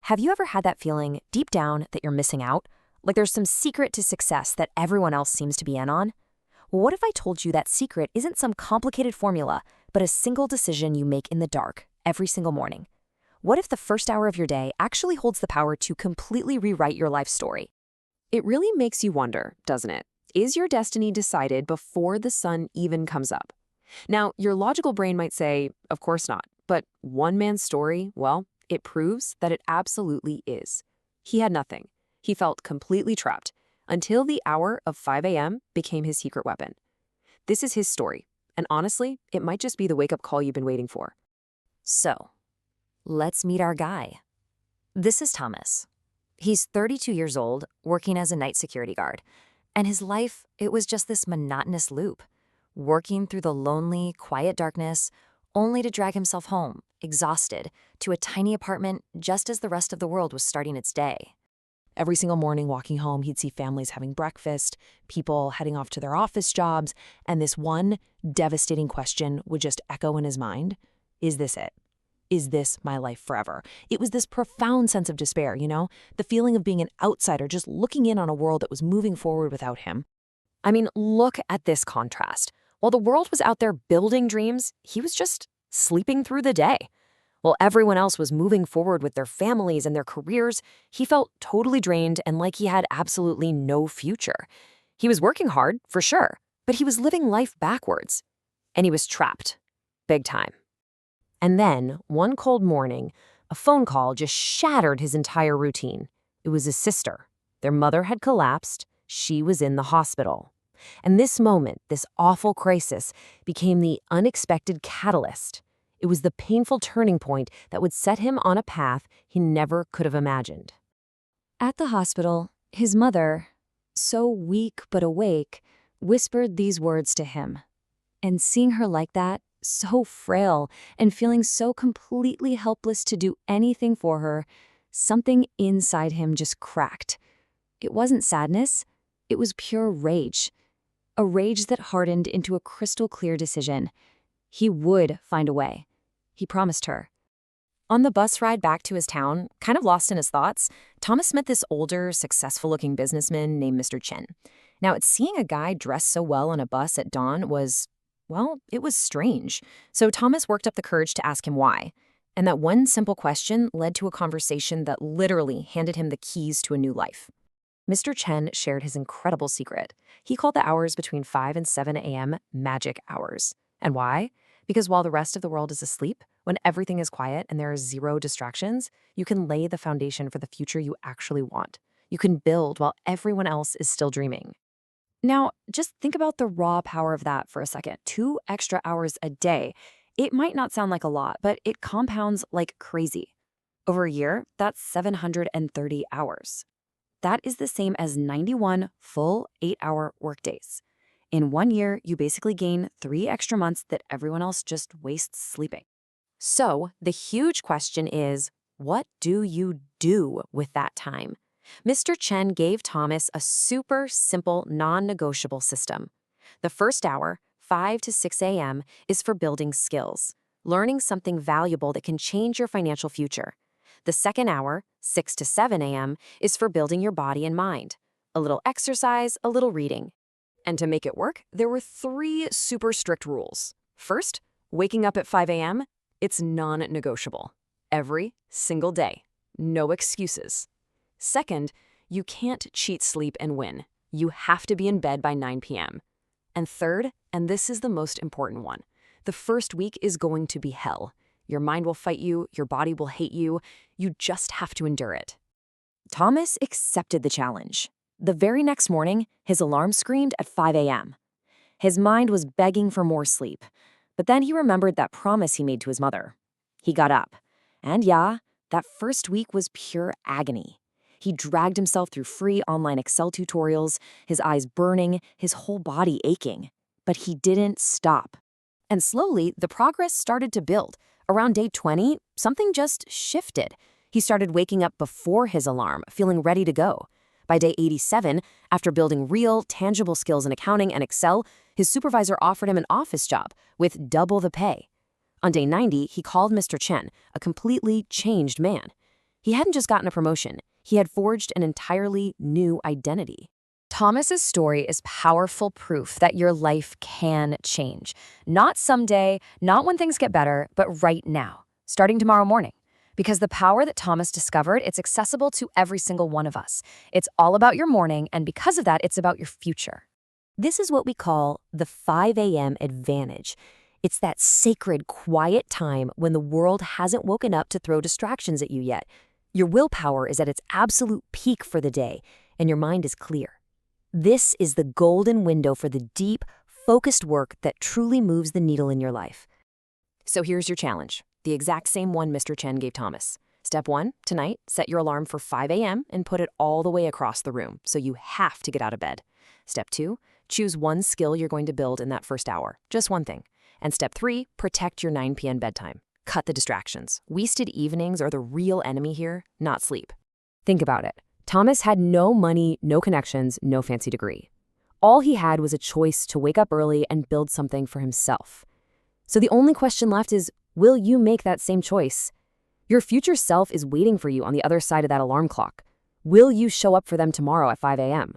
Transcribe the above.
Have you ever had that feeling deep down that you're missing out? Like there's some secret to success that everyone else seems to be in on? Well, what if I told you that secret isn't some complicated formula, but a single decision you make in the dark every single morning? What if the first hour of your day actually holds the power to completely rewrite your life story? It really makes you wonder, doesn't it? Is your destiny decided before the sun even comes up? Now, your logical brain might say, of course not. But one man's story, well, it proves that it absolutely is. He had nothing. He felt completely trapped until the hour of 5 a.m. became his secret weapon. This is his story, and honestly, it might just be the wake-up call you've been waiting for. So, let's meet our guy. This is Thomas. He's 32 years old, working as a night security guard. And his life, it was just this monotonous loop, working through the lonely, quiet darkness, only to drag himself home, exhausted, to a tiny apartment just as the rest of the world was starting its day. Every single morning walking home, he'd see families having breakfast, people heading off to their office jobs, and this one devastating question would just echo in his mind. Is this it? Is this my life forever? It was this profound sense of despair, the feeling of being an outsider, just looking in on a world that was moving forward without him. I mean, look at this contrast. While the world was out there building dreams, he was just sleeping through the day. While everyone else was moving forward with their families and their careers, he felt totally drained and like he had absolutely no future. He was working hard, for sure, but he was living life backwards. And he was trapped. Big time. And then, one cold morning, a phone call just shattered his entire routine. It was his sister. Their mother had collapsed. She was in the hospital. And this moment, this awful crisis, became the unexpected catalyst. It was the painful turning point that would set him on a path he never could have imagined. At the hospital, his mother, so weak but awake, whispered these words to him. And seeing her like that, so frail, and feeling so completely helpless to do anything for her, something inside him just cracked. It wasn't sadness, it was pure rage. A rage that hardened into a crystal-clear decision. He would find a way. He promised her. On the bus ride back to his town, kind of lost in his thoughts, Thomas met this older, successful-looking businessman named Mr. Chen. Now, seeing a guy dressed so well on a bus at dawn was, well, it was strange. So Thomas worked up the courage to ask him why. And that one simple question led to a conversation that literally handed him the keys to a new life. Mr. Chen shared his incredible secret. He called the hours between 5 and 7 a.m. magic hours. And why? Because while the rest of the world is asleep, when everything is quiet and there are zero distractions, you can lay the foundation for the future you actually want. You can build while everyone else is still dreaming. Now, just think about the raw power of that for a second. 2 extra hours a day. It might not sound like a lot, but it compounds like crazy. Over a year, that's 730 hours. That is the same as 91 full 8-hour workdays. In 1 year, you basically gain 3 extra months that everyone else just wastes sleeping. So, the huge question is, what do you do with that time? Mr. Chen gave Thomas a super simple, non-negotiable system. The first hour, 5 to 6 a.m., is for building skills, learning something valuable that can change your financial future. The second hour, 6 to 7 a.m., is for building your body and mind. A little exercise, a little reading. And to make it work, there were 3 super strict rules. First, waking up at 5 a.m., it's non-negotiable. Every single day. No excuses. Second, you can't cheat sleep and win. You have to be in bed by 9 p.m. And third, and this is the most important one, the first week is going to be hell. Your mind will fight you, your body will hate you. You just have to endure it. Thomas accepted the challenge. The very next morning, his alarm screamed at 5 a.m. His mind was begging for more sleep, but then he remembered that promise he made to his mother. He got up, and that first week was pure agony. He dragged himself through free online Excel tutorials, his eyes burning, his whole body aching. But he didn't stop. And slowly, the progress started to build. Around day 20, something just shifted. He started waking up before his alarm, feeling ready to go. By day 87, after building real, tangible skills in accounting and Excel, his supervisor offered him an office job with double the pay. On day 90, he called Mr. Chen, a completely changed man. He hadn't just gotten a promotion. He had forged an entirely new identity. Thomas's story is powerful proof that your life can change. Not someday, not when things get better, but right now, starting tomorrow morning. Because the power that Thomas discovered, it's accessible to every single one of us. It's all about your morning, and because of that, it's about your future. This is what we call the 5 a.m. advantage. It's that sacred, quiet time when the world hasn't woken up to throw distractions at you yet. Your willpower is at its absolute peak for the day, and your mind is clear. This is the golden window for the deep, focused work that truly moves the needle in your life. So here's your challenge, the exact same one Mr. Chen gave Thomas. Step 1, tonight, set your alarm for 5 a.m. and put it all the way across the room, so you have to get out of bed. Step 2, choose one skill you're going to build in that first hour, just one thing. And step 3, protect your 9 p.m. bedtime. Cut the distractions. Wasted evenings are the real enemy here, not sleep. Think about it. Thomas had no money, no connections, no fancy degree. All he had was a choice to wake up early and build something for himself. So the only question left is, will you make that same choice? Your future self is waiting for you on the other side of that alarm clock. Will you show up for them tomorrow at 5 a.m.?